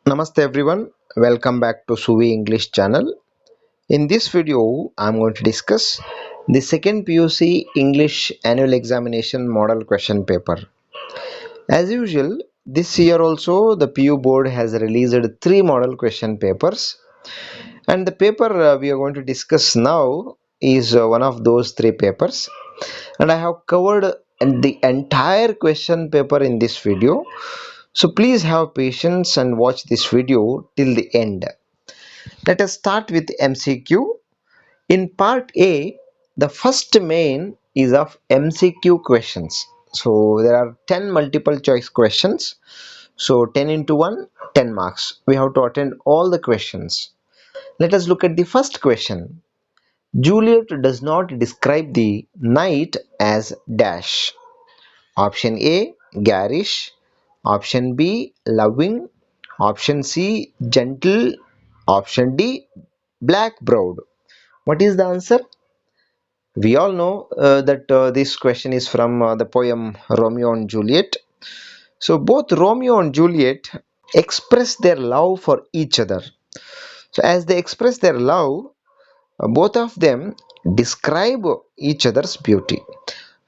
Namaste everyone, welcome back to Suvi English channel. In this video, I'm going to discuss the second PUC English annual examination model question paper. As usual, this year also the PU board has released three model question papers, and the paper we are going to discuss now is one of those three papers, and I have covered the entire question paper in this video. So please have patience and watch this video till the end. Let us start with MCQ. In part A, the first main is of MCQ questions. So there are 10 multiple choice questions. So 10 into 1, 10 marks. We have to attend all the questions. Let us look at the first question. Juliet does not describe the knight as dash. Option A, garish. Option B, loving. Option C, gentle. Option D, black browed. What is the answer? We all know that this question is from the poem Romeo and Juliet. So both Romeo and Juliet express their love for each other. So as they express their love, both of them describe each other's beauty.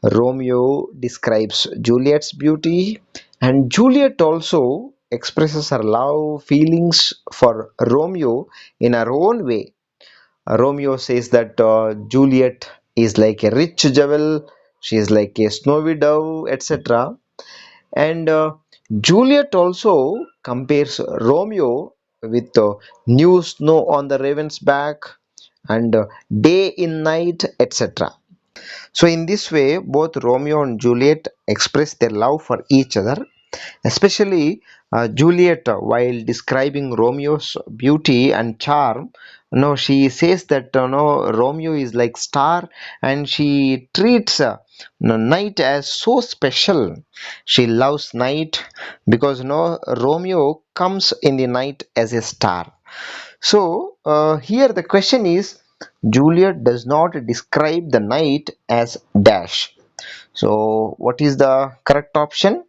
Romeo describes Juliet's beauty, and Juliet also expresses her love feelings for Romeo in her own way. Romeo says that Juliet is like a rich jewel, she is like a snowy dove, etc. And Juliet also compares Romeo with new snow on the raven's back and day in night, etc. So, in this way, both Romeo and Juliet express their love for each other. Especially Juliet, while describing Romeo's beauty and charm, no, she says that no, Romeo is like star, and she treats Night as so special. She loves Night because no, Romeo comes in the night as a star. So here the question is, Juliet does not describe the night as dash. So what is the correct option?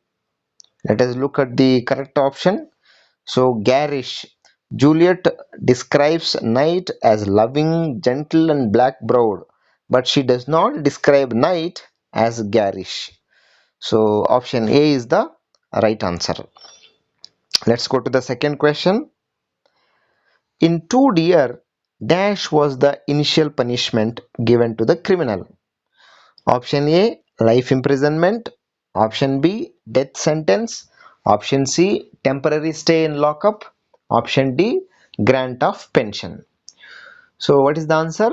Let us look at the correct option. So, garish. Juliet describes Night as loving, gentle, and black browed, but she does not describe Night as garish. So, option A is the right answer. Let's go to the second question. In 2 Deer, dash was the initial punishment given to the criminal. Option A, life imprisonment. Option B, death sentence. Option C, temporary stay in lockup. Option D, grant of pension. So, what is the answer?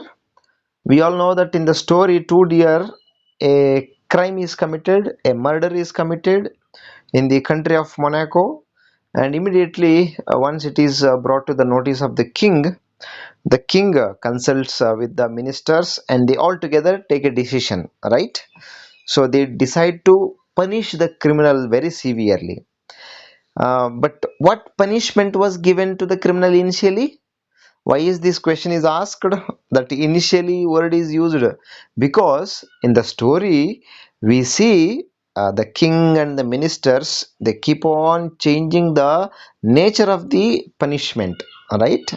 We all know that in the story, 2 Deer, a crime is committed, a murder is committed in the country of Monaco, and immediately, once it is brought to the notice of the king consults with the ministers and they all together take a decision, right? So they decide to punish the criminal very severely. But what punishment was given to the criminal initially? Why is this question is asked? That initially word is used because in the story we see the king and the ministers, they keep on changing the nature of the punishment, right?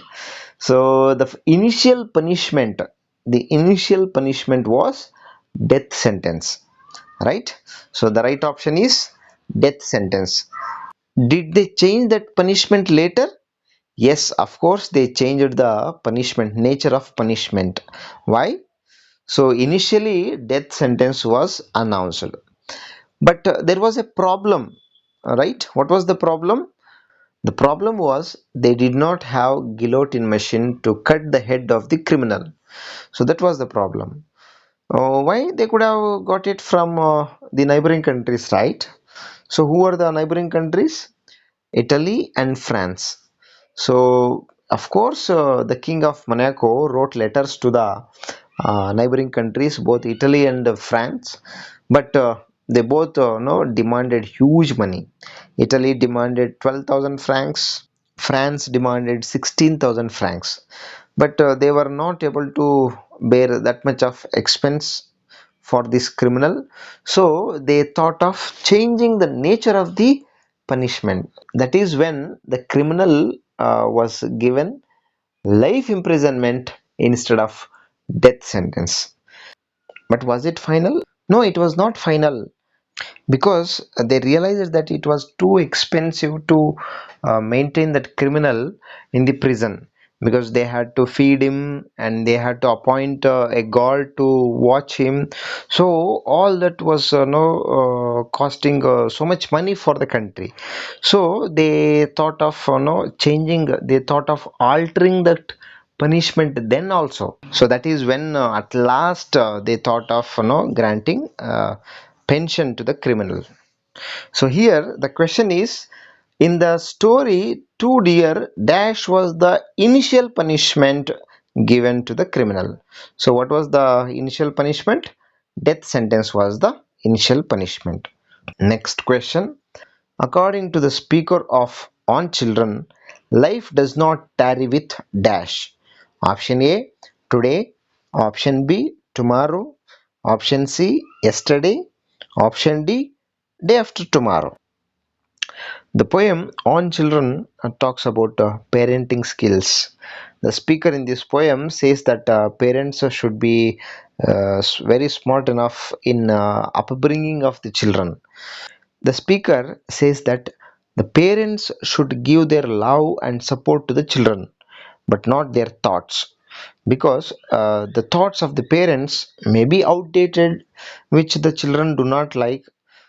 So the initial punishment was death sentence, right? So the right option is death sentence. Did they change that punishment later? Yes, of course they changed the punishment, nature of punishment. Why? So initially death sentence was announced, but there was a problem, right? What was the problem? The problem was they did not have guillotine machine to cut the head of the criminal. So that was the problem. Why they could have got it from the neighboring countries, right? So who are the neighboring countries? Italy and France. So of course, the king of Monaco wrote letters to the neighboring countries, both Italy and France, but they both no, demanded huge money. Italy demanded 12,000 francs, France demanded 16,000 francs, but they were not able to bear that much of expense for this criminal. So they thought of changing the nature of the punishment. That is when the criminal was given life imprisonment instead of death sentence. But was it final? No, it was not final, because they realized that it was too expensive to maintain that criminal in the prison, because they had to feed him and they had to appoint a guard to watch him. So all that was no costing so much money for the country. So they thought of changing, they thought of altering that punishment then also. So that is when at last they thought of granting pension to the criminal. So here the question is, in the story two deer dash was the initial punishment given to the criminal. So what was the initial punishment? Death sentence was the initial punishment. Next question. According to the speaker of On Children, life does not tarry with dash. Option A, today. Option B, tomorrow. Option C, yesterday. Option D, day after tomorrow. The poem On Children talks about parenting skills. The speaker in this poem says that parents should be very smart enough in upbringing of the children. The speaker says that the parents should give their love and support to the children, but not their thoughts, because the thoughts of the parents may be outdated, which the children do not like.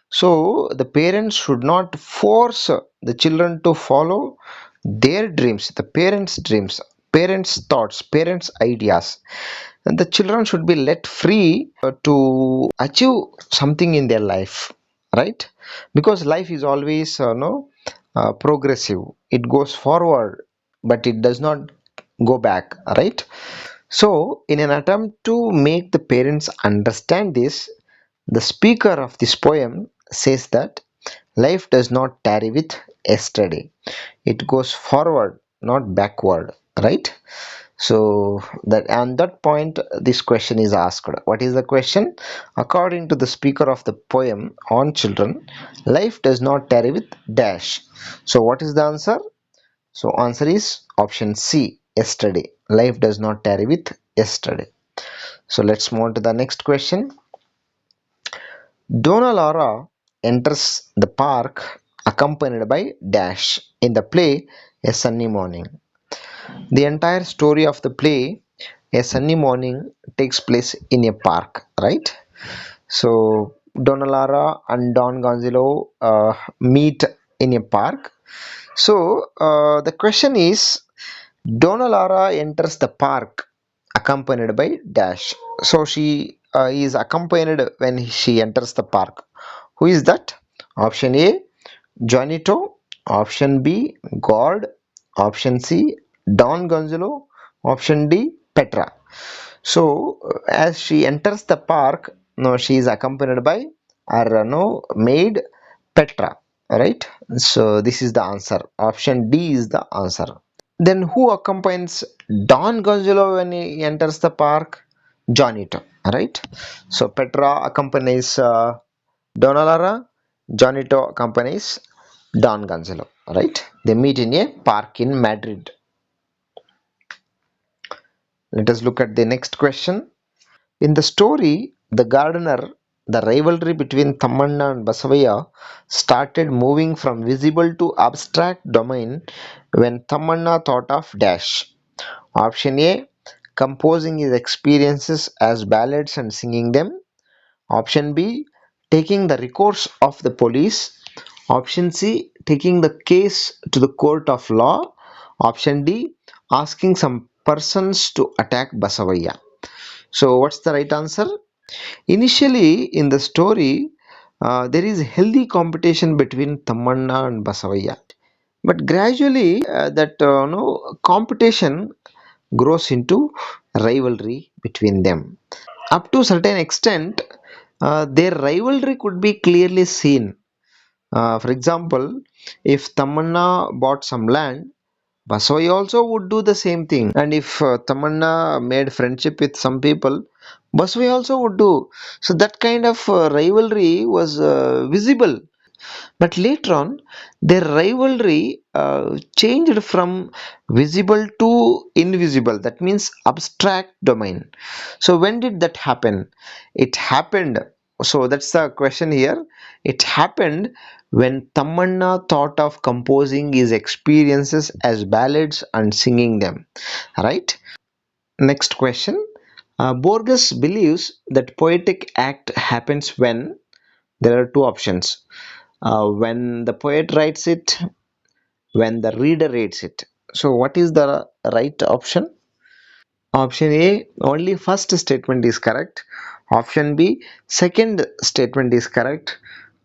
So the parents should not force the children to follow their dreams, the parents' dreams, parents' thoughts, parents' ideas. And the children should be let free to achieve something in their life, right? Because life is always no progressive. It goes forward, but it does not go back, right? So, in an attempt to make the parents understand this, the speaker of this poem says that life does not tarry with yesterday. It goes forward, not backward, right? So that on that point, this question is asked. What is the question? According to the speaker of the poem On Children, life does not tarry with dash. So what is the answer? So answer is option C, yesterday. Life does not tarry with yesterday. So let's move on to the next question. Donna Laura enters the park accompanied by Dash in the play A Sunny Morning. The entire story of the play A Sunny Morning takes place in a park, right? So Donna Laura and Don Gonzalo meet in a park. So the question is, Donna Laura enters the park accompanied by Dash. So she is accompanied when she enters the park. Who is that? Option A, Johnito. Option B, God. Option C, Don Gonzalo. Option D, Petra. So as she enters the park, no, she is accompanied by her no maid Petra. Right? So this is the answer. Option D is the answer. Then who accompanies Don Gonzalo when he enters the park? Johnito, right? So Petra accompanies Donalara, Johnito accompanies Don Gonzalo, right? They meet in a park in Madrid. Let us look at the next question. In the story, The Gardener, the rivalry between Thammanna and Basavaya started moving from visible to abstract domain when Thammanna thought of dash. Option A, composing his experiences as ballads and singing them. Option B, taking the recourse of the police. Option C, taking the case to the court of law. Option D, asking some persons to attack Basavaya. So, what's the right answer? Initially, in the story, there is healthy competition between Tamanna and Basavaya. But gradually, that no, competition grows into rivalry between them. Up to certain extent, their rivalry could be clearly seen. For example, if Tamanna bought some land, Basoi also would do the same thing. And if Tamanna made friendship with some people, Basoi also would do. So that kind of rivalry was visible. But later on, their rivalry changed from visible to invisible. That means abstract domain. So when did that happen? It happened. So that's the question here. It happened when Tamanna thought of composing his experiences as ballads and singing them. Right? Next question. Borges believes that poetic act happens when there are two options. When the poet writes it, when the reader reads it. So what is the right option? Option A, only first statement is correct. Option B, second statement is correct.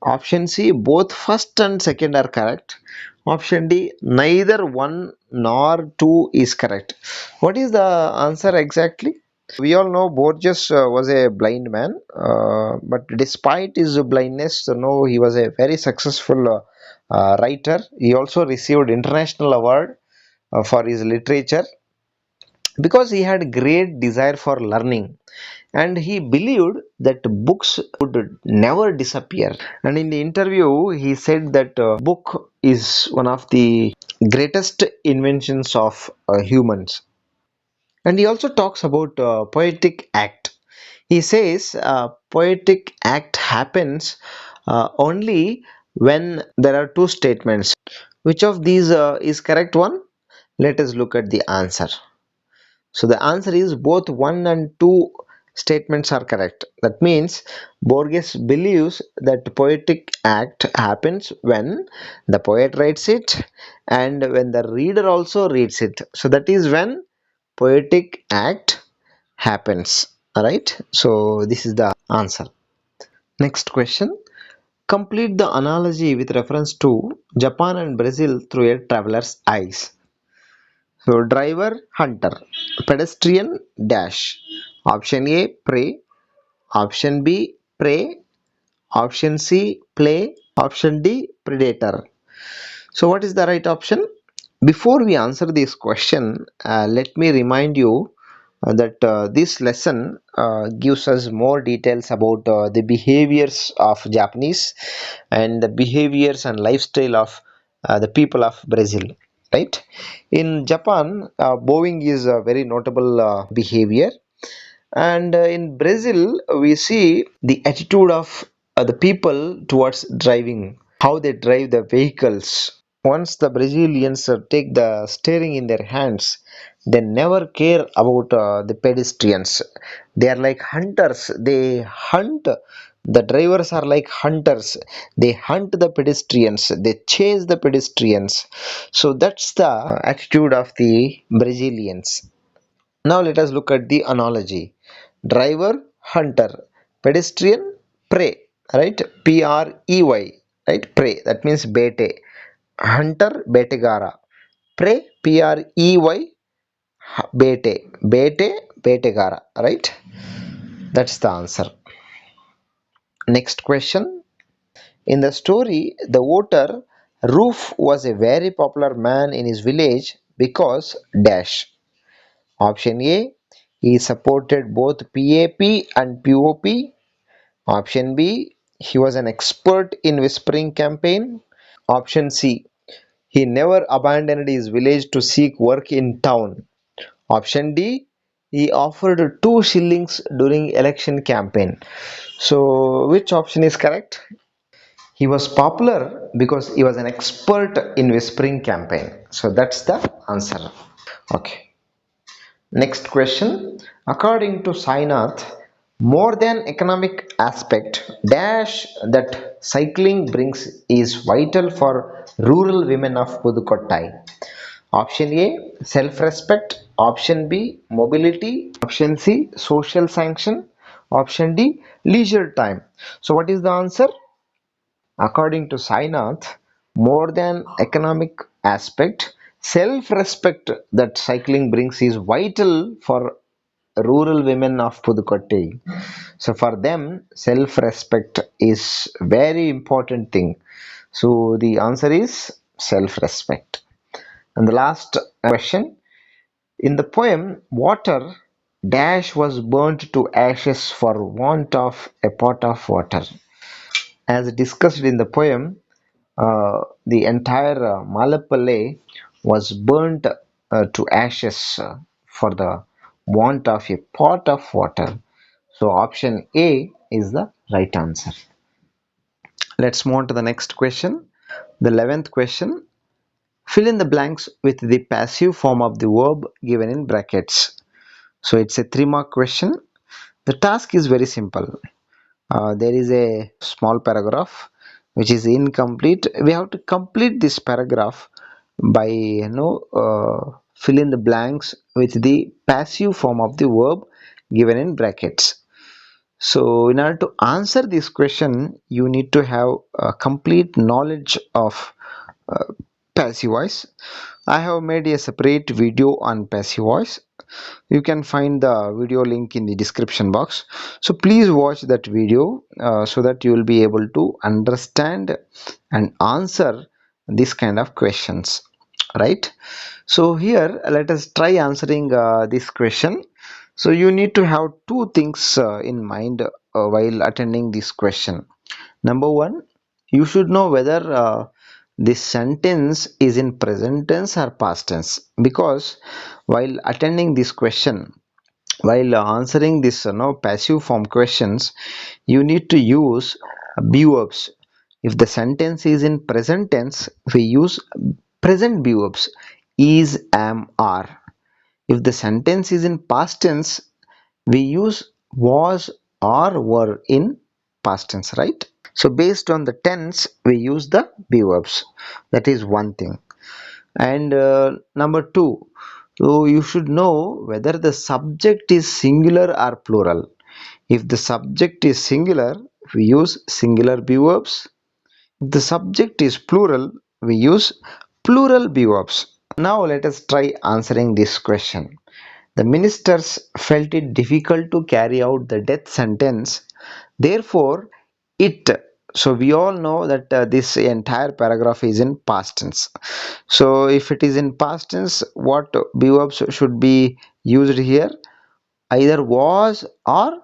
Option C, both first and second are correct. Option D, neither one nor two is correct. What is the answer exactly? We all know Borges was a blind man, but despite his blindness, he was a very successful writer. He also received international award for his literature because he had great desire for learning, and he believed that books would never disappear. And in the interview, he said that book is one of the greatest inventions of humans. And he also talks about poetic act. He says poetic act happens only when there are two statements. Which of these is correct one? Let us look at the answer. So the answer is both 1 and 2 statements are correct. That means Borges believes that poetic act happens when the poet writes it and when the reader also reads it. So that is when poetic act happens. Alright, so this is the answer. Next question. Complete the analogy with reference to Japan and Brazil through a traveler's eyes. So driver hunter, pedestrian dash. Option A pray, option B pray, option C play, option D predator. So what is the right option? Before we answer this question, let me remind you that this lesson gives us more details about the behaviors of Japanese and the behaviors and lifestyle of the people of Brazil. Right? In Japan, bowing is a very notable behavior, and in Brazil, we see the attitude of the people towards driving, how they drive the vehicles. Once the Brazilians take the steering in their hands, they never care about the pedestrians. They are like hunters. They hunt. The drivers are like hunters. They hunt the pedestrians. They chase the pedestrians. So that's the attitude of the Brazilians. Now let us look at the analogy. Driver, hunter, pedestrian, prey, right? Prey, right? Prey, that means bete. Hunter, betegara. Prey, prey, bete. Bete, betegara, right? That's the answer. Next question. In the story, the voter Roof was a very popular man in his village because dash. Option A, he supported both PAP and POP. Option B, he was an expert in whispering campaign. Option C, he never abandoned his village to seek work in town. Option D, he offered 2 shillings during election campaign. So which option is correct? He was popular because he was an expert in whispering campaign. So that's the answer. Okay. Next question. According to Sainath, more than economic aspect, dash that cycling brings is vital for rural women of Pudukottai. Option A, self-respect. Option B, mobility. Option C, social sanction. Option D, leisure time. So what is the answer? According to Sainath, more than economic aspect, self-respect that cycling brings is vital for rural women of Pudukkottai. So for them, self-respect is very important thing. So the answer is self-respect. And the last question, in the poem, water dash was burnt to ashes for want of a pot of water. As discussed in the poem, the entire Malapalli was burnt to ashes for the want of a pot of water. So option A is the right answer. Let's move on to the next question. The 11th question. Fill in the blanks with the passive form of the verb given in brackets. So it's a 3-mark question. The task is very simple. There is a small paragraph which is incomplete. We have to complete this paragraph by fill in the blanks with the passive form of the verb given in brackets. So in order to answer this question, you need to have a complete knowledge of uh, passive voice. I have made a separate video on passive voice. You can find the video link in the description box. So please watch that video so that you will be able to understand and answer this kind of questions, right? So here let us try answering this question. So you need to have two things in mind while attending this question. Number one, you should know whether this sentence is in present tense or past tense, because while attending this question, while answering this passive form questions, you need to use be verbs. If the sentence is in present tense, we use present be verbs is, am, are. If the sentence is in past tense, we use was or were in past tense, right? So based on the tense, we use the be verbs. That is one thing. And number two, so you should know whether the subject is singular or plural. If the subject is singular, we use singular be verbs. If the subject is plural, we use plural be verbs. Now let us try answering this question. The ministers felt it difficult to carry out the death sentence. Therefore, it. So we all know that this entire paragraph is in past tense. So if it is in past tense, what be verbs should be used here? Either was or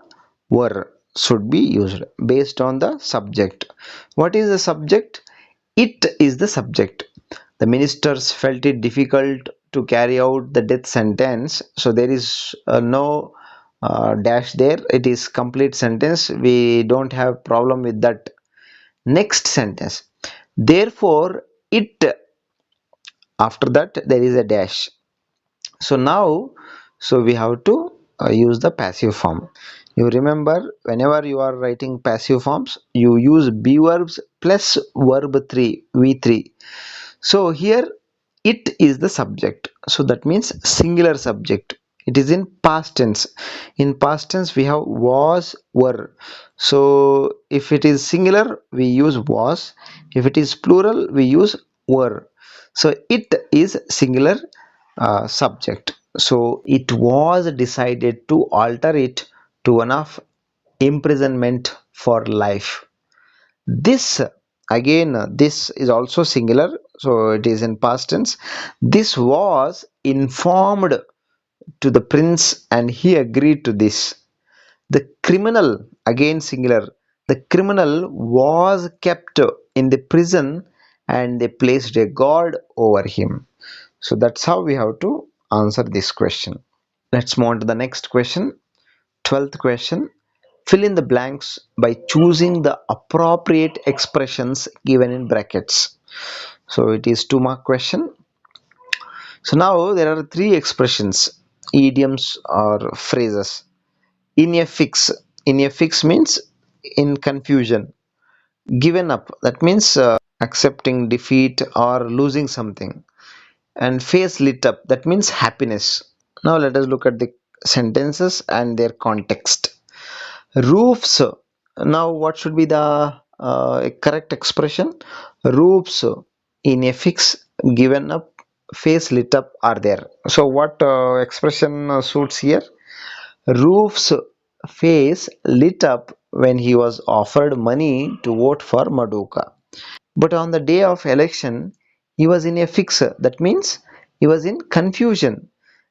were should be used based on the subject. What is the subject? It is the subject. The ministers felt it difficult to carry out the death sentence. So there is no dash there. It is complete sentence. We don't have problem with that. Next sentence. Therefore, it, after that there is a dash. So now, so we have to use the passive form. You remember, whenever you are writing passive forms, you use be verbs plus verb 3 v3. So here it is the subject, so that means singular subject. It is in past tense. In past tense we have was, were. So if it is singular we use was, if it is plural we use were. So it is singular subject. So it was decided to alter it to one of imprisonment for life. This, again, this is also singular, so it is in past tense. This was informed to the prince and he agreed to this. The criminal, again singular, the criminal was kept in the prison and they placed a guard over him. So that's how we have to answer this question. Let's move on to the next question. 12th question. Fill in the blanks by choosing the appropriate expressions given in brackets. So it is 2-mark question. So now there are three expressions, idioms or phrases. In a fix. In a fix means in confusion. Given up. That means accepting defeat or losing something. And face lit up. That means happiness. Now let us look at the sentences and their context. Roofs. Now what should be the correct expression? Roofs in a fix, given up, face lit up are there. So what expression suits here? Roof's face lit up when he was offered money to vote for Maduka. But on the day of election, he was in a fix. That means he was in confusion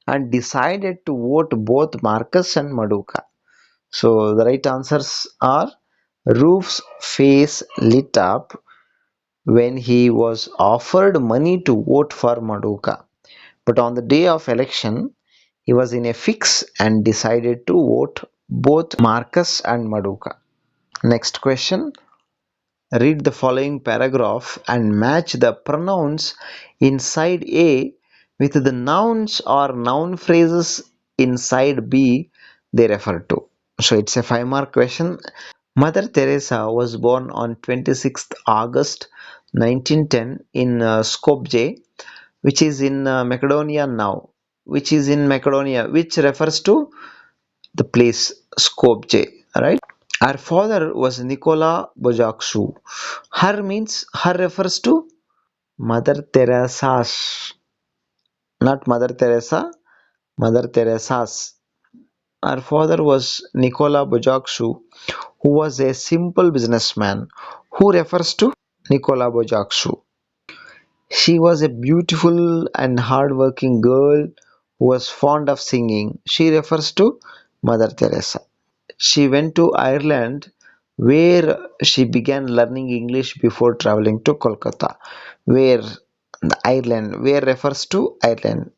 and decided to vote both Marcus and Maduka. So the right answers are Roof's face lit up when he was offered money to vote for Maduka. But on the day of election, he was in a fix and decided to vote both Marcus and Maduka. Next question. Read the following paragraph and match the pronouns inside A with the nouns or noun phrases inside B they refer to. So it's a 5 mark question. Mother Teresa was born on 26th August 1910 in Skopje, which is in Macedonia now, which is in Macedonia, which refers to the place Skopje, right? Her father was Nicola Bojakshu. Her means her refers to Mother Teresa's, not Mother Teresa, Mother Teresa's. Her father was Nicola Bojakshu, who was a simple businessman. Who refers to Nicola Bojakshu? She was a beautiful and hard-working girl who was fond of singing. She refers to Mother Teresa. She went to Ireland where she began learning English before traveling to Kolkata. Where the Ireland, where refers to Ireland.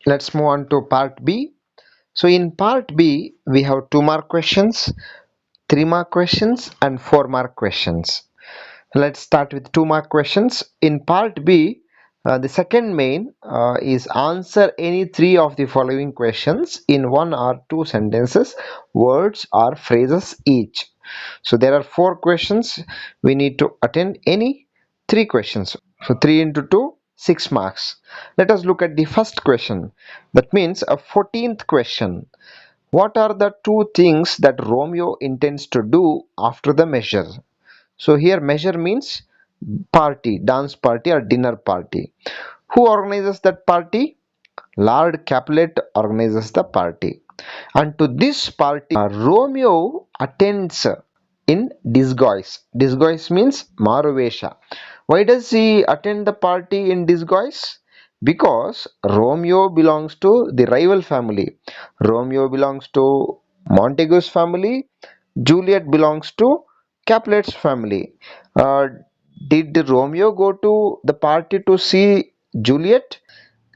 Let's move on to part B. So in part B, we have 2 mark questions, 3 mark questions, and 4 mark questions. Let's start with 2 mark questions. In part B, the second main is answer any three of the following questions in one or two sentences, words or phrases each. So there are 4 questions. We need to attend any 3 questions. So 3 into 2, 6 marks. Let us look at the first question. That means a 14th question. What are the two things that Romeo intends to do after the measure? So here measure means party, dance party or dinner party. Who organizes that party? Lord Capulet organizes the party. And to this party, Romeo attends in disguise. Disguise means Maruvesha. Why does he attend the party in disguise? Because Romeo belongs to the rival family. Romeo belongs to Montague's family. Juliet belongs to Capulet's family. Uh, did Romeo go to the party to see Juliet?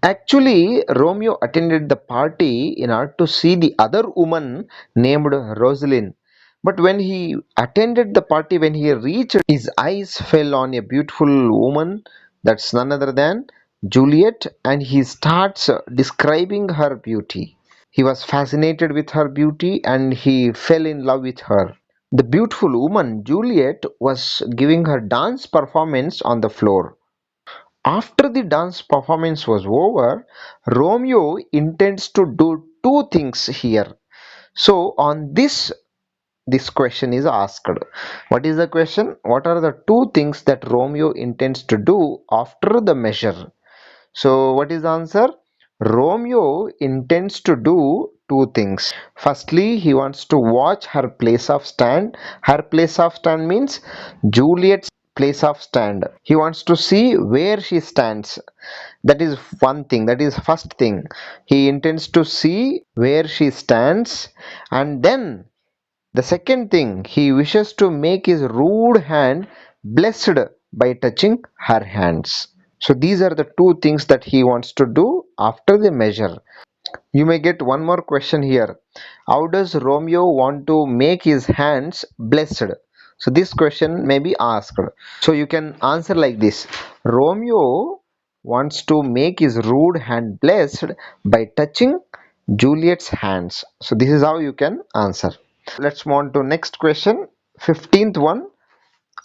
Actually, Romeo attended the party in order to see the other woman named Rosalind. But when he attended the party, when he reached, his eyes fell on a beautiful woman, that's none other than Juliet, and he starts describing her beauty. He was fascinated with her beauty and he fell in love with her. The beautiful woman, Juliet, was giving her dance performance on the floor. After the dance performance was over, Romeo intends to do two things here. So on this question is asked. What is the question? What are the two things that Romeo intends to do after the measure? So what is the answer? Romeo intends to do two things. Firstly, he wants to watch her place of stand. Her place of stand means Juliet's place of stand. He wants to see where she stands. That is one thing. That is first thing. He intends to see where she stands, and then the second thing, he wishes to make his rude hand blessed by touching her hands. So these are the two things that he wants to do after the measure. You may get one more question here. How does Romeo want to make his hands blessed? So this question may be asked. So you can answer like this. Romeo wants to make his rude hand blessed by touching Juliet's hands. So this is how you can answer. Let's move on to next question. 15th one.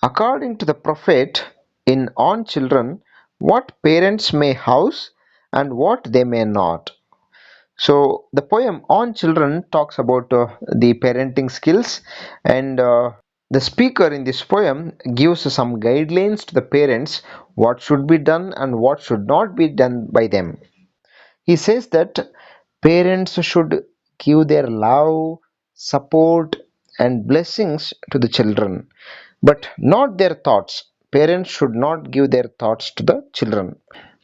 According to the prophet in On Children, what parents may house and what they may not. So the poem On Children talks about the parenting skills, and the speaker in this poem gives some guidelines to the parents what should be done and what should not be done by them. He says that parents should give their love, support, and blessings to the children, but not their thoughts. Parents should not give their thoughts to the children.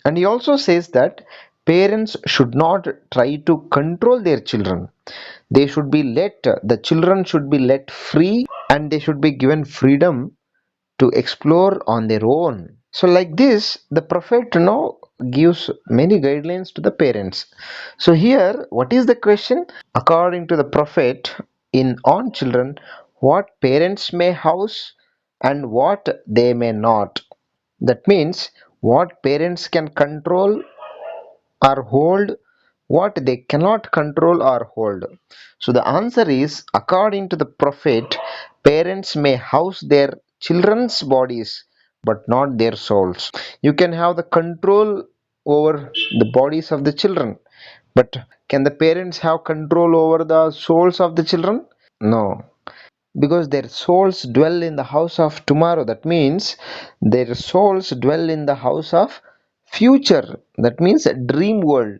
And he also says that parents should not try to control their children. They should be let, the children should be let free, and they should be given freedom to explore on their own. So like this, the prophet gives many guidelines to the parents. So here, what is the question? According to the prophet, in on children, what parents may house and what they may not. That means what parents can control or hold, what they cannot control or hold. So the answer is, according to the prophet, parents may house their children's bodies but not their souls. You can have the control over the bodies of the children, but can the parents have control over the souls of the children? No, because their souls dwell in the house of tomorrow. That means their souls dwell in the house of future. That means a dream world.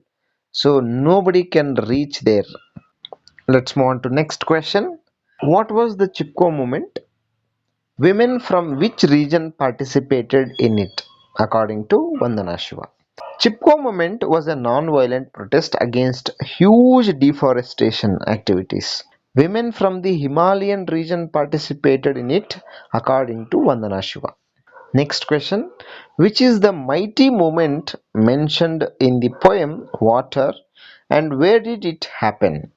So nobody can reach there. Let's move on to next question. What was the Chipko movement? Women from which region participated in it, according to Vandana Shiva? Chipko movement was a non-violent protest against huge deforestation activities. Women from the Himalayan region participated in it, according to Vandana Shiva. Next question. Which is the mighty movement mentioned in the poem Water, and where did it happen?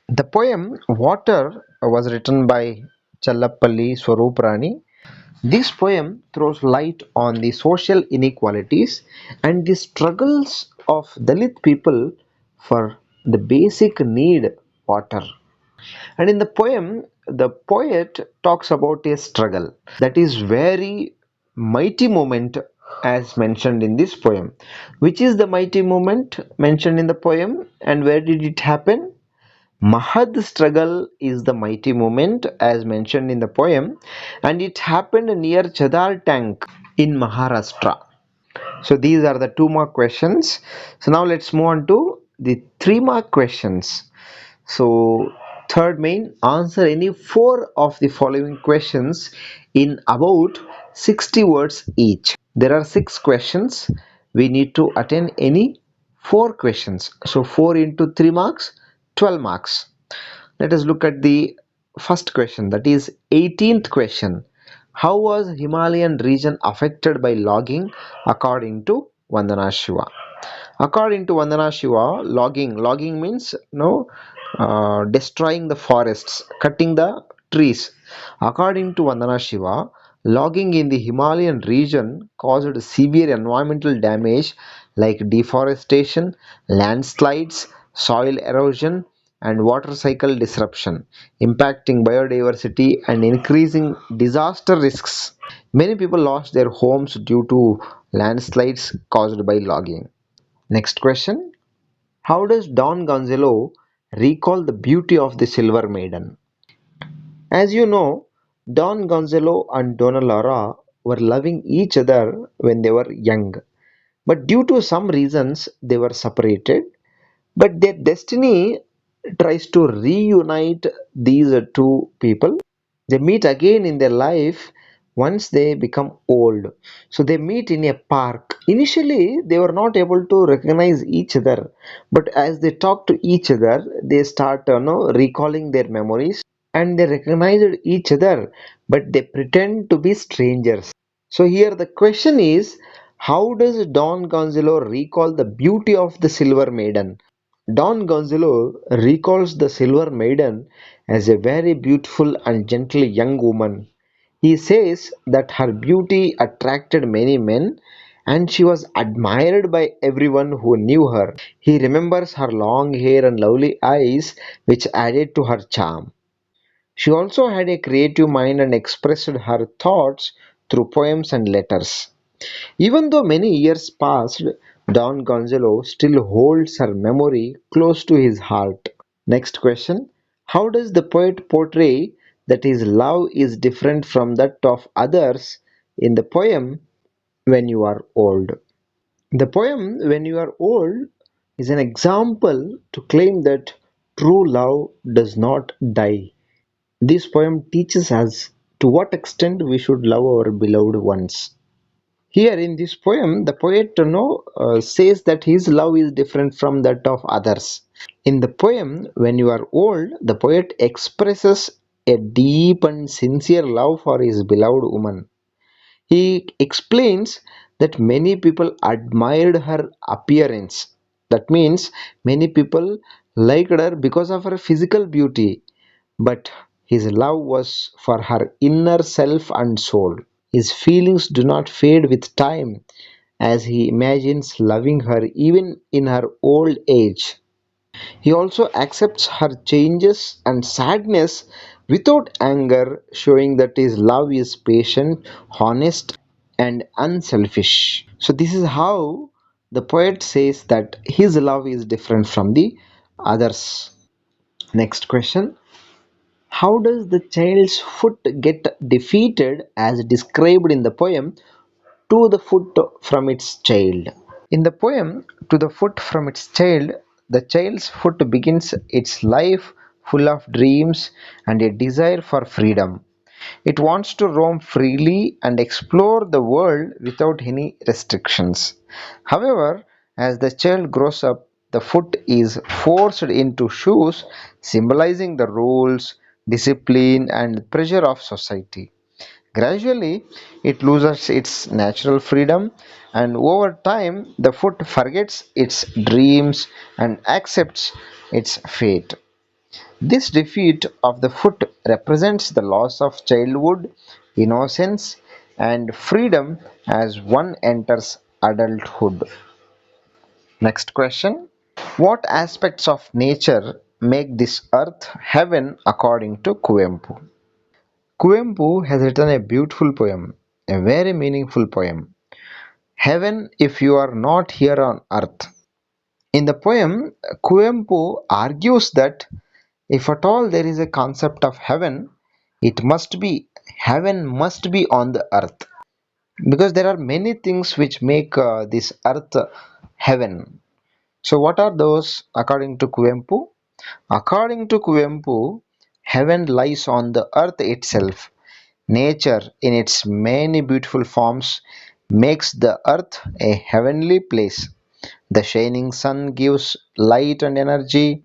The poem Water was written by Challapalli Swaruprani. This poem throws light on the social inequalities and the struggles of Dalit people for the basic need, water. And in the poem, the poet talks about a struggle that is very mighty moment as mentioned in this poem. Which is the mighty moment mentioned in the poem and where did it happen? Mahad struggle is the mighty moment as mentioned in the poem, and it happened near Chadar Tank in Maharashtra. So these are the 2 mark questions. So now let's move on to the 3 mark questions. So third main, answer any 4 of the following questions in about 60 words each. There are 6 questions. We need to attend any 4 questions. So 4 into 3 marks, 12 marks. Let us look at the first question, that is 18th question. How was Himalayan region affected by logging according to Vandana Shiva? According to Vandana Shiva, logging means destroying the forests, cutting the trees. According to Vandana Shiva, logging in the Himalayan region caused severe environmental damage like deforestation, landslides, soil erosion, and water cycle disruption, impacting biodiversity and increasing disaster risks. Many people lost their homes due to landslides caused by logging. Next question. How does Don Gonzalo recall the beauty of the Silver Maiden? As you know, Don Gonzalo and Donna Laura were loving each other when they were young, but due to some reasons they were separated. But their destiny tries to reunite these two people. They meet again in their life once they become old. So they meet in a park. Initially, they were not able to recognize each other, but as they talk to each other, they start recalling their memories and they recognized each other, but they pretend to be strangers. So here the question is, how does Don Gonzalo recall the beauty of the Silver Maiden? Don Gonzalo recalls the Silver Maiden as a very beautiful and gentle young woman. He says that her beauty attracted many men and she was admired by everyone who knew her. He remembers her long hair and lovely eyes, which added to her charm. She also had a creative mind and expressed her thoughts through poems and letters. Even though many years passed, Don Gonzalo still holds her memory close to his heart. Next question. How does the poet portray that his love is different from that of others in the poem When You Are Old? The poem When You Are Old is an example to claim that true love does not die. This poem teaches us to what extent we should love our beloved ones. Here in this poem, the poet says that his love is different from that of others. In the poem, When You Are Old, the poet expresses a deep and sincere love for his beloved woman. He explains that many people admired her appearance. That means many people liked her because of her physical beauty, but his love was for her inner self and soul. His feelings do not fade with time, as he imagines loving her even in her old age. He also accepts her changes and sadness without anger, showing that his love is patient, honest, and unselfish. So, this is how the poet says that his love is different from the others. Next question. How does the child's foot get defeated as described in the poem to the foot from its child? In the poem To the Foot from its Child, the child's foot begins its life full of dreams and a desire for freedom. It wants to roam freely and explore the world without any restrictions. However, as the child grows up, the foot is forced into shoes symbolizing the rules, discipline, and pressure of society. Gradually, it loses its natural freedom, and over time, the foot forgets its dreams and accepts its fate. This defeat of the foot represents the loss of childhood, innocence, and freedom as one enters adulthood. Next question. What aspects of nature make this earth heaven according to Kuempu? Kuempu has written a beautiful poem, a very meaningful poem. Heaven if you are not here on earth. In the poem, Kuempu argues that if at all there is a concept of heaven, it must be heaven must be on the earth because there are many things which make this earth heaven. So, what are those according to Kuempu? According to Kuempu, heaven lies on the earth itself. Nature, in its many beautiful forms, makes the earth a heavenly place. The shining sun gives light and energy,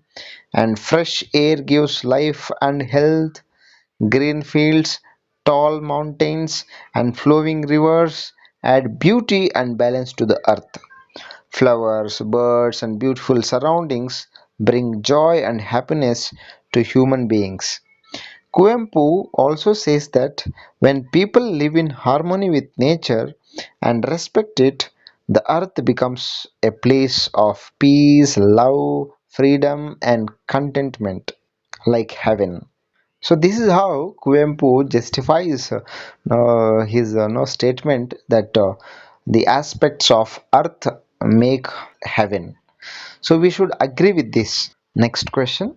and fresh air gives life and health. Green fields, tall mountains, and flowing rivers add beauty and balance to the earth. Flowers, birds, and beautiful surroundings bring joy and happiness to human beings. Kuempu also says that when people live in harmony with nature and respect it, the earth becomes a place of peace, love, freedom, and contentment, like heaven. So this is how Kuempu justifies his no statement that the aspects of earth make heaven. So we should agree with this. Next question.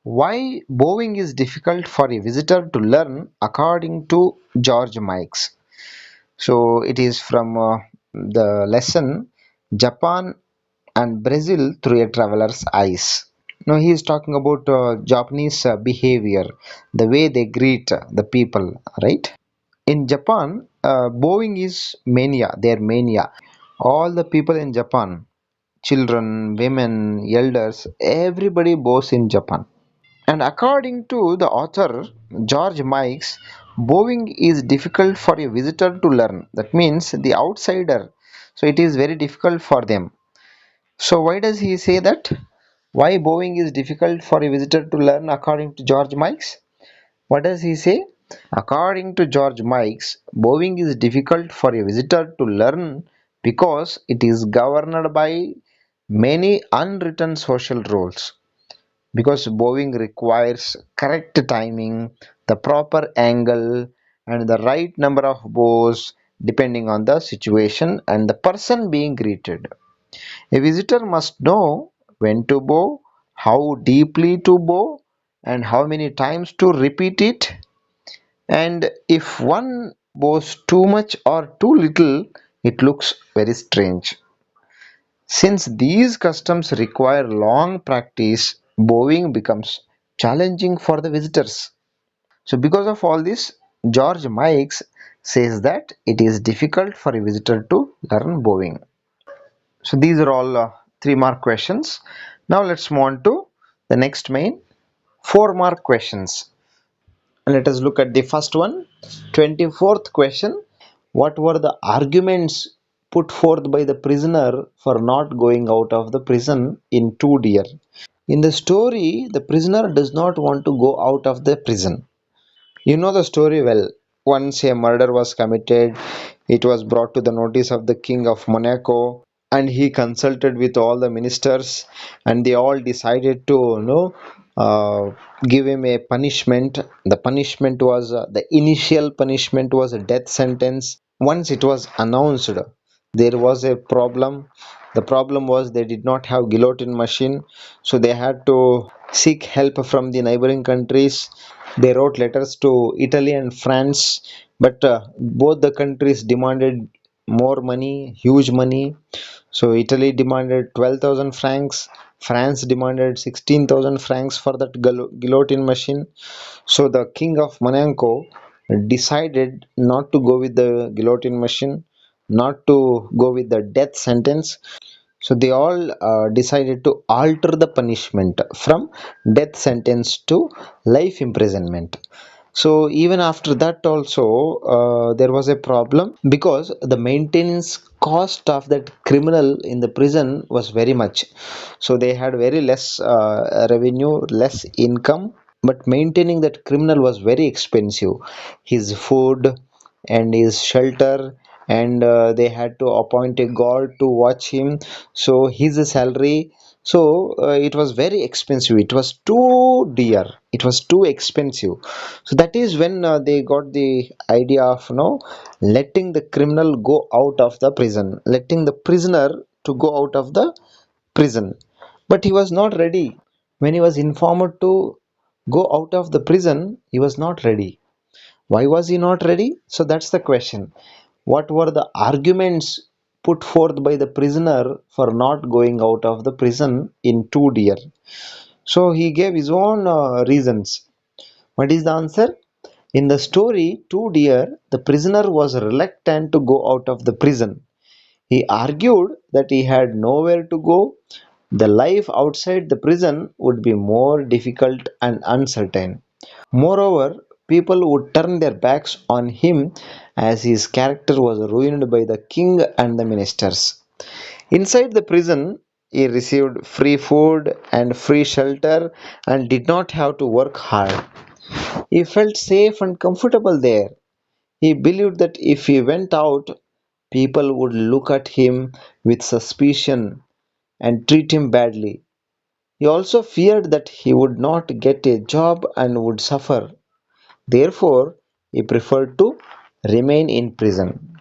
Why bowing is difficult for a visitor to learn according to George Mikes. So it is from the lesson Japan and Brazil through a traveler's eyes. Now he is talking about Japanese behavior, the way they greet the people, right? In Japan, bowing is mania, their mania. All the people in Japan, children, women, elders, everybody bows in Japan. And according to the author George Mikes, bowing is difficult for a visitor to learn. That means the outsider. So it is very difficult for them. So why does he say that? Why bowing is difficult for a visitor to learn according to George Mikes? What does he say? According to George Mikes, bowing is difficult for a visitor to learn because it is governed by many unwritten social rules. Because bowing requires correct timing, the proper angle, and the right number of bows depending on the situation and the person being greeted. A visitor must know when to bow, how deeply to bow, and how many times to repeat it. And if one bows too much or too little, it looks very strange. Since these customs require long practice, bowing becomes challenging for the visitors. So, because of all this, George Mikes says that it is difficult for a visitor to learn bowing. So, these are all 3 mark questions. Now, let's move on to the next main 4 mark questions. Let us look at the first one, 24th question. What were the arguments put forth by the prisoner for not going out of the prison in 2 Dear? In the story, the prisoner does not want to go out of the prison. You know the story well. Once a murder was committed, it was brought to the notice of the King of Monaco, and he consulted with all the ministers, and they all decided to, uh, give him a punishment. The punishment was the initial punishment was a death sentence. Once it was announced, there was a problem. The problem was they did not have guillotine machine, so they had to seek help from the neighboring countries. They wrote letters to Italy and France, but both the countries demanded more money, huge money. So Italy demanded 12,000 francs, France demanded 16,000 francs for that guillotine machine. So the king of Monaco decided not to go with the guillotine machine, not to go with the death sentence. So they all decided to alter the punishment from death sentence to life imprisonment. So even after that also there was a problem because the maintenance cost of that criminal in the prison was very much. So they had very less revenue, less income, but maintaining that criminal was very expensive. His food and his shelter, and they had to appoint a guard to watch him, so his salary. So it was very expensive, it was too dear, it was too expensive. So that is when they got the idea of, letting the criminal go out of the prison, letting the prisoner to go out of the prison. But he was not ready. When he was informed to go out of the prison, he was not ready. Why was he not ready? So that's the question. What were the arguments put forth by the prisoner for not going out of the prison in 2 Dear? So he gave his own reasons. What is the answer? In the story 2 Dear, the prisoner was reluctant to go out of the prison. He argued that he had nowhere to go. The life outside the prison would be more difficult and uncertain. Moreover, people would turn their backs on him as his character was ruined by the king and the ministers. Inside the prison, he received free food and free shelter and did not have to work hard. He felt safe and comfortable there. He believed that if he went out, people would look at him with suspicion and treat him badly. He also feared that he would not get a job and would suffer. Therefore, he preferred to remain in prison.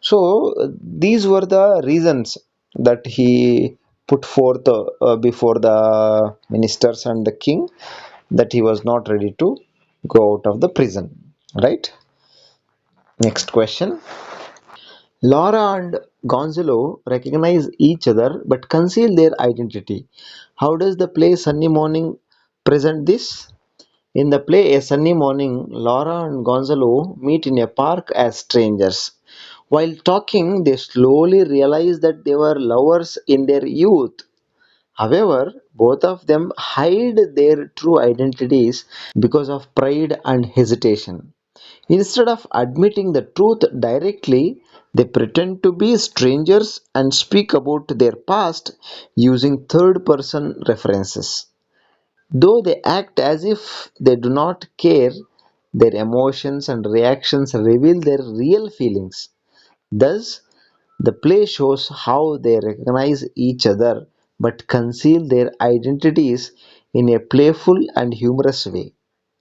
So, these were the reasons that he put forth before the ministers and the king, that he was not ready to go out of the prison. Right? Next question. Laura and Gonzalo recognize each other but conceal their identity. How does the play Sunny Morning present this? In the play A Sunny Morning, Laura and Gonzalo meet in a park as strangers. While talking, they slowly realize that they were lovers in their youth. However, both of them hide their true identities because of pride and hesitation. Instead of admitting the truth directly, they pretend to be strangers and speak about their past using third person references. Though they act as if they do not care, their emotions and reactions reveal their real feelings. Thus, the play shows how they recognize each other but conceal their identities in a playful and humorous way.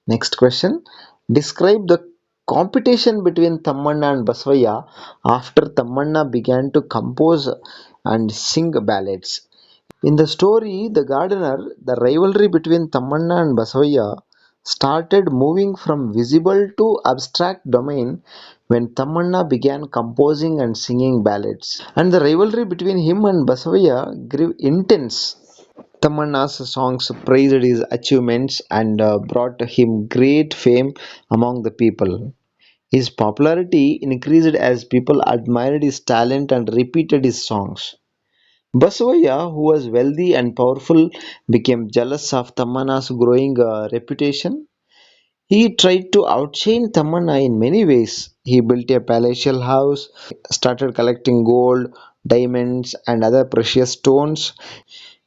Next question. Describe the competition between Tammanna and Basvaya after Tammanna began to compose and sing ballads. In the story The Gardener, the rivalry between Tammanna and Basavaya started moving from visible to abstract domain when Tammanna began composing and singing ballads. And the rivalry between him and Basavaya grew intense. Tammanna's songs praised his achievements and brought him great fame among the people. His popularity increased as people admired his talent and repeated his songs. Basavaya, who was wealthy and powerful, became jealous of Tammana's growing reputation. He tried to outshine Tamanna in many ways. He built a palatial house, started collecting gold, diamonds, and other precious stones.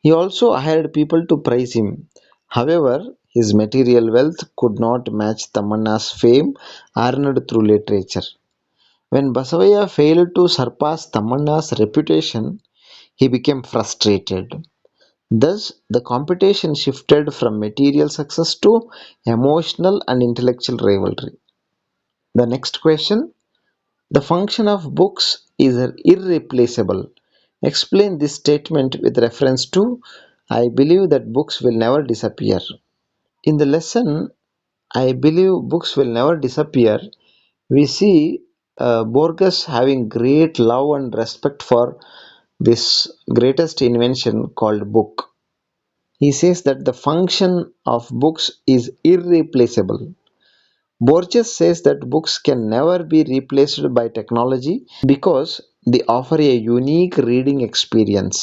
He also hired people to praise him. However, his material wealth could not match Tamanna's fame earned through literature. When Basavaya failed to surpass Tamanna's reputation, he became frustrated. Thus, the competition shifted from material success to emotional and intellectual rivalry. The next question: the function of books is irreplaceable. Explain this statement with reference to I believe that books will never disappear. In the lesson, I believe books will never disappear, we see Borges having great love and respect for this greatest invention called book. He says that the function of books is irreplaceable. Borges says that books can never be replaced by technology because they offer a unique reading experience.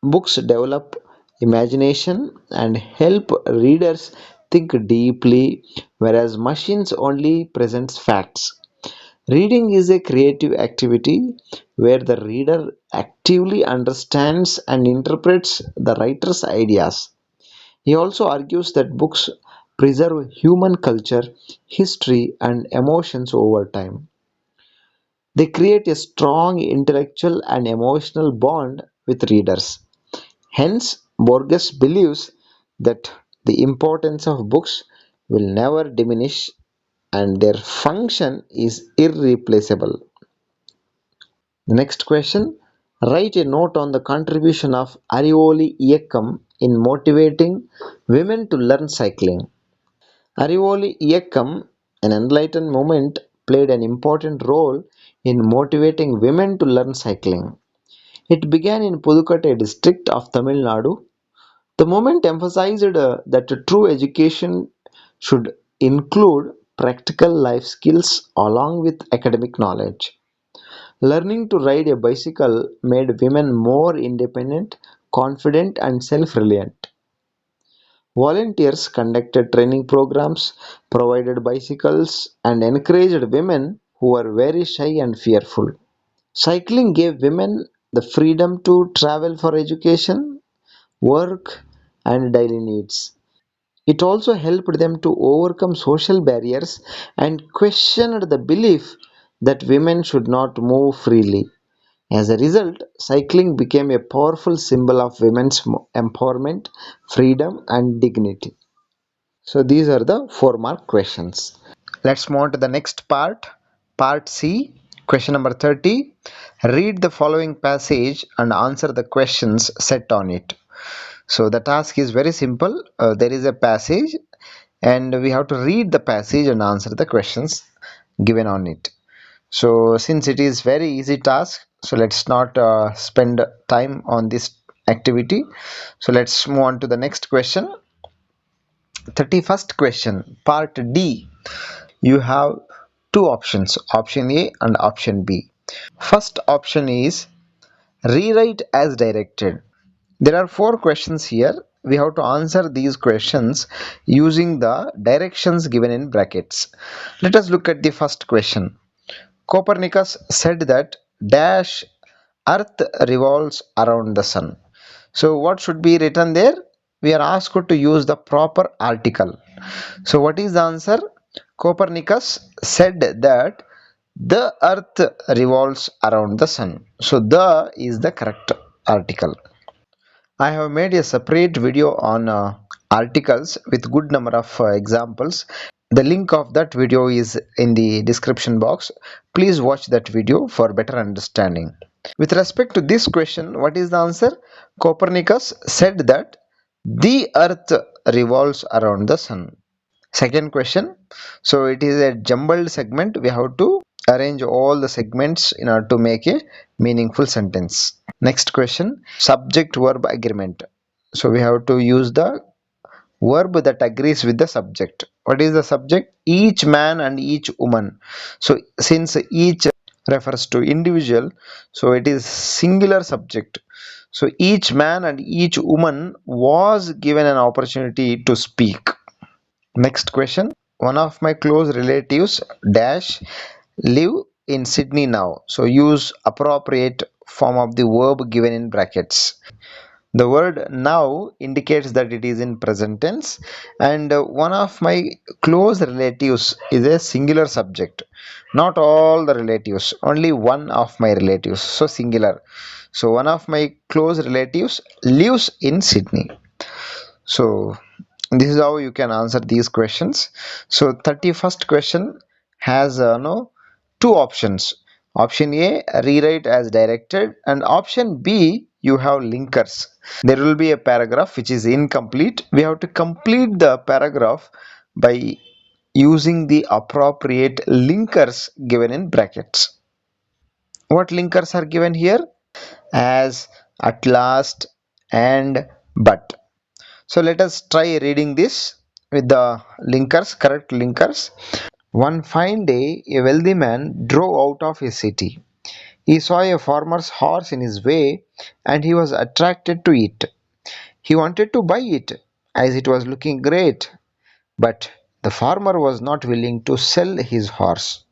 Books develop imagination and help readers think deeply, whereas machines only present facts. Reading is a creative activity where the reader actively understands and interprets the writer's ideas. He also argues that books preserve human culture, history, and emotions over time. They create a strong intellectual and emotional bond with readers. Hence, Borges believes that the importance of books will never diminish and their function is irreplaceable. The next question: write a note on the contribution of Arivoli Iyakkam in motivating women to learn cycling. Arivoli Iyakkam, an enlightened movement, played an important role in motivating women to learn cycling. It began in Pudukkottai district of Tamil Nadu. The movement emphasized that true education should include practical life skills along with academic knowledge. Learning to ride a bicycle made women more independent, confident, and self reliant. Volunteers conducted training programs, provided bicycles, and encouraged women who were very shy and fearful. Cycling gave women the freedom to travel for education, work, and daily needs. It also helped them to overcome social barriers and questioned the belief that women should not move freely. As a result, cycling became a powerful symbol of women's empowerment, freedom, and dignity. So, these are the 4 mark questions. Let's move on to the next part, part C. Question number 30. Read the following passage and answer the questions set on it. So, the task is very simple. There is a passage, and we have to read the passage and answer the questions given on it. So since it is very easy task, so let's not spend time on this activity. So let's move on to the next question. 31st question, part D. You have two options, option A and option B. First option is rewrite as directed. There are 4 questions here. We have to answer these questions using the directions given in brackets. Let us look at the first question. Copernicus said that dash Earth revolves around the sun. So what should be written there? We are asked to use the proper article. So what is the answer? Copernicus said that the earth revolves around the sun. So the is the correct article. I have made a separate video on articles with good number of examples. The link of that video is in the description box. Please watch that video for better understanding. With respect to this question, what is the answer? Copernicus said that the earth revolves around the sun. Second question. So it is a jumbled segment. We have to arrange all the segments in order to make a meaningful sentence. Next question. Subject verb agreement. So we have to use the verb that agrees with the subject. What is the subject? Each man and each woman. So since each refers to individual, so it is singular subject. So each man and each woman was given an opportunity to speak. Next question. one of my close relatives dash live in Sydney now. So use appropriate form of the verb given in brackets. The word now indicates that it is in present tense, and one of my close relatives is a singular subject. Not all the relatives, only one of my relatives. So singular. So one of my close relatives lives in Sydney. So this is how you can answer these questions. So 31st question has no two options. Option A, rewrite as directed, and option B, you have linkers. There will be a paragraph which is incomplete. We have to complete the paragraph by using the appropriate linkers given in brackets. What linkers are given here? As, at last, and but. So let us try reading this with the linkers, correct linkers. One fine day, a wealthy man drove out of his city. He saw a farmer's horse in his way and he was attracted to it. He wanted to buy it as it was looking great, but the farmer was not willing to sell his horse.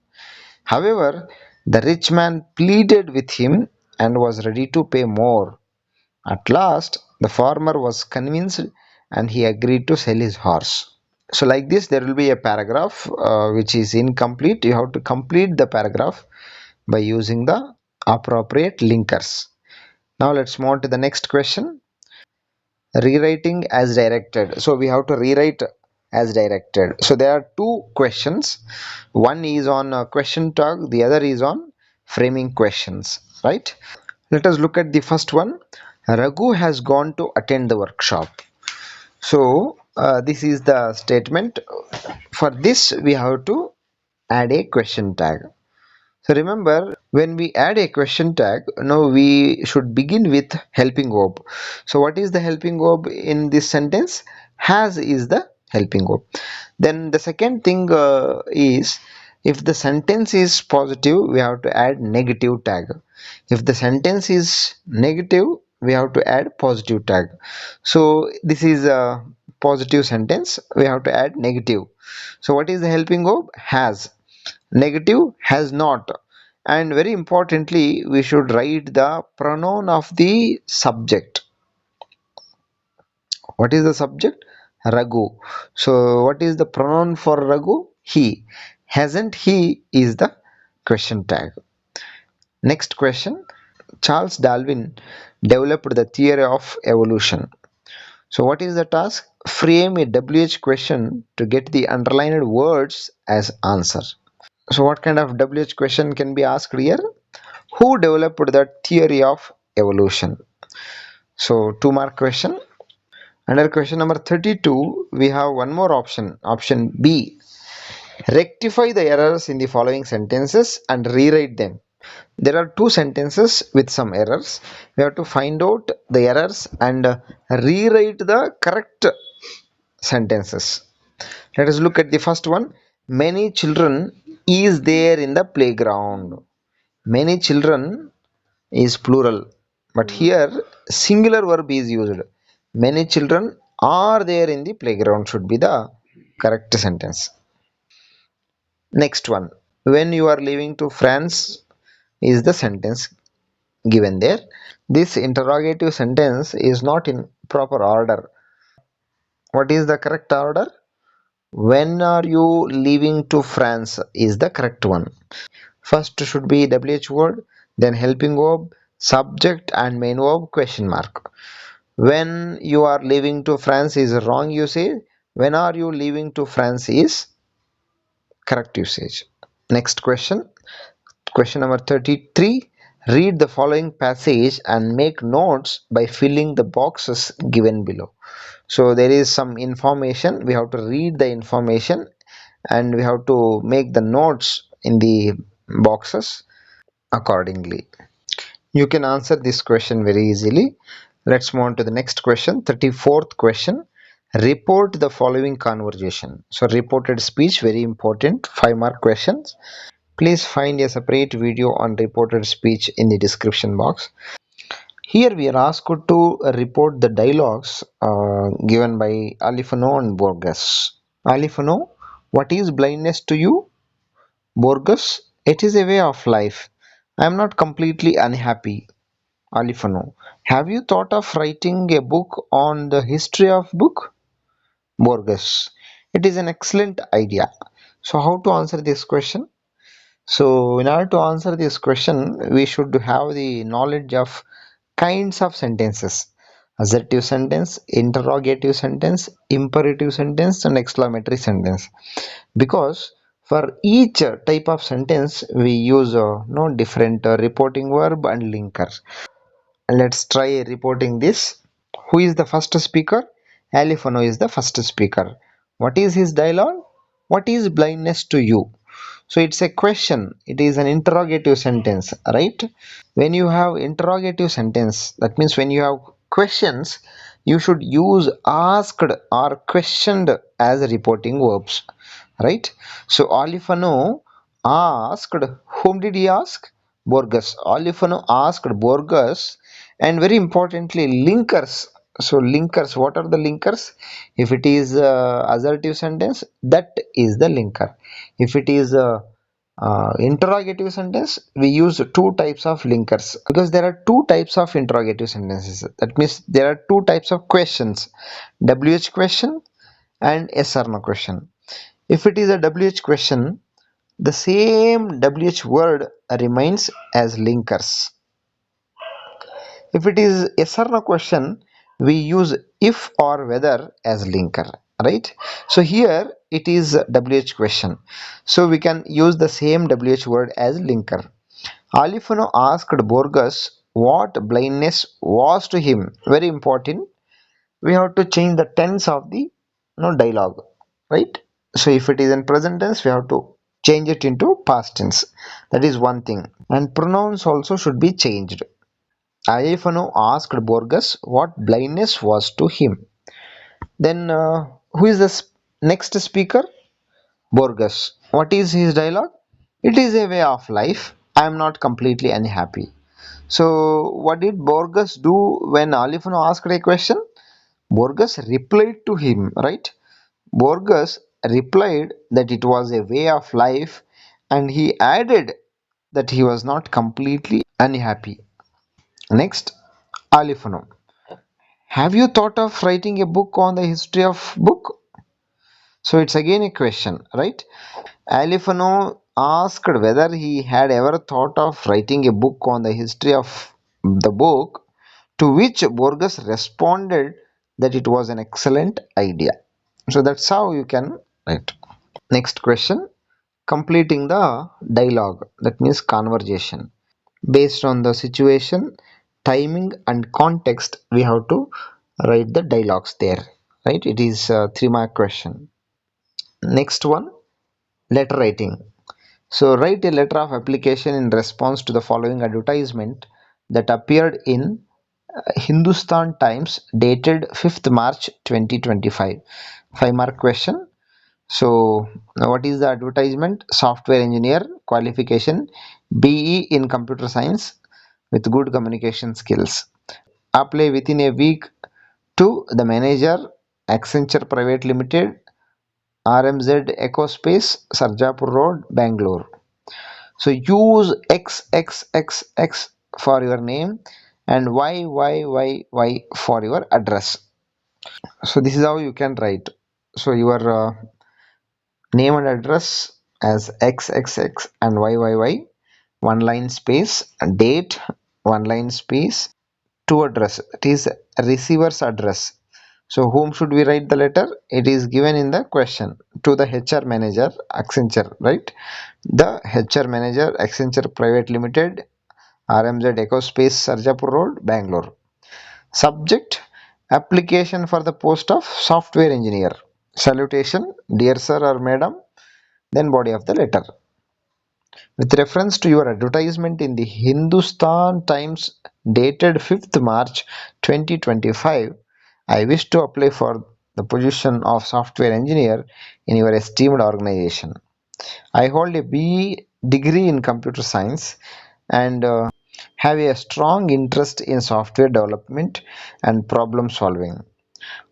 However, the rich man pleaded with him and was ready to pay more. At last, the farmer was convinced and he agreed to sell his horse. So, like this, there will be a paragraph which is incomplete. You have to complete the paragraph by using the appropriate linkers. Now, let's move on to the next question. Rewriting as directed. So, we have to rewrite as directed. So, there are two questions. One is on question tag, the other is on framing questions, right? Let us look at the first one. Raghu has gone to attend the workshop. So this is the statement. For this we have to add a question tag. So remember, when we add a question tag, now we should begin with helping verb. So what is the helping verb in this sentence? Has is the helping verb. Then the second thing is, if the sentence is positive, we have to add negative tag. If the sentence is negative, we have to add positive tag. So this is a positive sentence, we have to add negative. So what is the helping verb? Has. Negative, has not. And very importantly, we should write the pronoun of the subject. What is the subject? Raghu. So what is the pronoun for Raghu? He. Hasn't he is the question tag. Next question. Charles Darwin developed the theory of evolution. So what is the task? Frame a WH question to get the underlined words as answer. So what kind of WH question can be asked here? Who developed the theory of evolution? So 2 mark question. Under question number 32, we have one more option. Option B. Rectify the errors in the following sentences and rewrite them. There are two sentences with some errors. We have to find out the errors and rewrite the correct sentences. Let us look at the first one. Many children is there in the playground. Many children is plural, but here singular verb is used. Many children are there in the playground should be the correct sentence. Next one. When you are leaving to France is the sentence given there. This interrogative sentence is not in proper order. What is the correct order? When are you leaving to France is the correct one. First should be WH word, then helping verb, subject and main verb question mark. When you are leaving to France is wrong usage. When are you leaving to France is correct usage. Next question. Question number 33. Read the following passage and make notes by filling the boxes given below. So there is some information. We have to read the information and we have to make the notes in the boxes accordingly. You can answer this question very easily. Let's move on to the next question. 34th question. Report the following conversation. So reported speech, very important. 5 mark questions. Please find a separate video on reported speech in the description box. Here we are asked to report the dialogues given by Alifano and Borges. Alifano What is blindness to you? Borges, it is a way of life. I am not completely unhappy. Alifano, have you thought of writing a book on the history of book? Borges, it is an excellent idea. So how to answer this question? So in order to answer this question, we should have the knowledge of kinds of sentences: assertive sentence, interrogative sentence, imperative sentence, and exclamatory sentence. Because for each type of sentence, we use no different reporting verb and linker. Let's try reporting this. Who is the first speaker? Alifano is the first speaker. What is his dialogue? What is blindness to you? So it's a question. It is an interrogative sentence, right? When you have interrogative sentence, that means when you have questions, you should use asked or questioned as reporting verbs, right? So Alifano asked, whom did he ask? Borges. Alifano asked Borges, and very importantly, linkers. So linkers, what are the linkers? If it is assertive sentence, that is the linker. If it is interrogative sentence, we use two types of linkers because there are two types of interrogative sentences. That means there are two types of questions: WH question and yes or no question. If it is a WH question, the same WH word remains as linkers. If it is yes or no question, we use if or whether as linker, right? So here it is WH question. So we can use the same WH word as linker. Alifano asked Borges what blindness was to him. Very important. We have to change the tense of the dialogue, right? So if it is in present tense, we have to change it into past tense. That is one thing. And pronouns also should be changed. Alifano asked Borges what blindness was to him. Then who is the next speaker? Borges. What is his dialogue? It is a way of life. I am not completely unhappy. So what did Borges do when Alifano asked a question? Borges replied to him, right? Borges replied that it was a way of life, and he added that he was not completely unhappy. Next, Alifano. Have you thought of writing a book on the history of book? So it's again a question, right? Alifano asked whether he had ever thought of writing a book on the history of the book, to which Borges responded that it was an excellent idea. So that's how you can write. Next question, completing the dialogue, that means conversation. Based on the situation, timing, and context, we have to write the dialogues there, right? It is a 3 mark question. Next one, letter writing. So write a letter of application in response to the following advertisement that appeared in Hindustan Times dated 5th March 2025. 5 mark question. So now what is the advertisement? Software engineer, qualification BE in computer science with good communication skills. Apply within a week to the manager, Accenture Private Limited, RMZ Ecospace, Sarjapur Road, Bangalore. So use XXXX for your name and YYYY for your address. So this is how you can write. So your name and address as XXX and YYY, one line space, date, one line space, to address. It is receiver's address. So whom should we write the letter? It is given in the question to the HR manager, Accenture, right? The HR manager, Accenture Private Limited, RMZ Ecospace, Sarjapur Road, Bangalore. Subject, application for the post of software engineer. Salutation, dear sir or madam, then body of the letter. With reference to your advertisement in the Hindustan Times dated 5th March 2025, I wish to apply for the position of software engineer in your esteemed organization. I hold a BE degree in computer science and have a strong interest in software development and problem solving.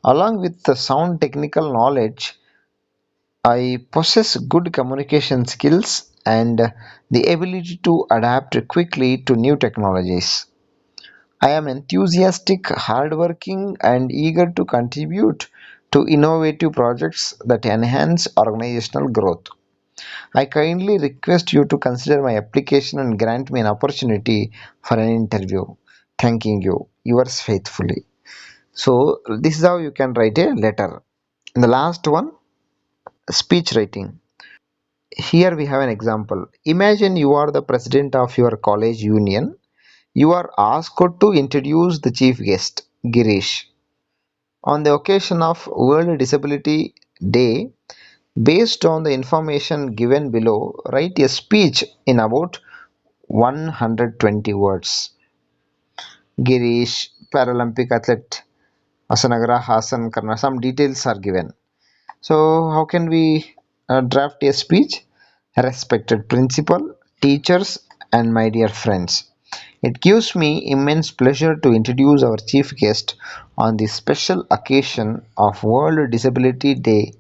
Along with the sound technical knowledge, I possess good communication skills and the ability to adapt quickly to new technologies. I am enthusiastic, hardworking, and eager to contribute to innovative projects that enhance organizational growth. I kindly request you to consider my application and grant me an opportunity for an interview. Thanking you. Yours faithfully. So, this is how you can write a letter. And the last one, speech writing. Here we have an example. Imagine you are the president of your college union. You are asked to introduce the chief guest, Girish. On the occasion of World Disability Day, based on the information given below, write a speech in about 120 words. Girish, Paralympic athlete, Asanagara, Hasan, Karna, some details are given. So, how can we draft a speech? Respected principal, teachers, and my dear friends. It gives me immense pleasure to introduce our chief guest on this special occasion of World Disability Day,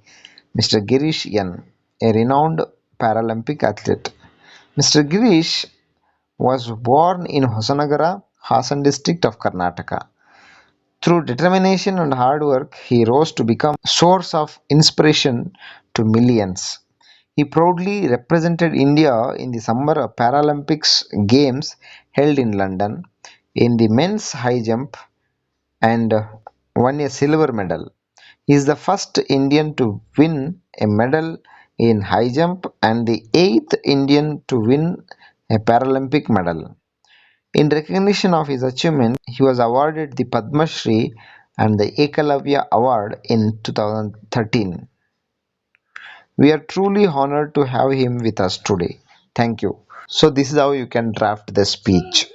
Mr. Girish N, a renowned Paralympic athlete. Mr. Girish was born in Hosanagara, Hasan district of Karnataka. Through determination and hard work, he rose to become a source of inspiration to millions. He proudly represented India in the Summer Paralympics Games held in London in the men's high jump and won a silver medal. He is the first Indian to win a medal in high jump and the eighth Indian to win a Paralympic medal. In recognition of his achievement, he was awarded the Padma Shri and the Ekalavya Award in 2013. We are truly honored to have him with us today. Thank you. So, this is how you can draft the speech.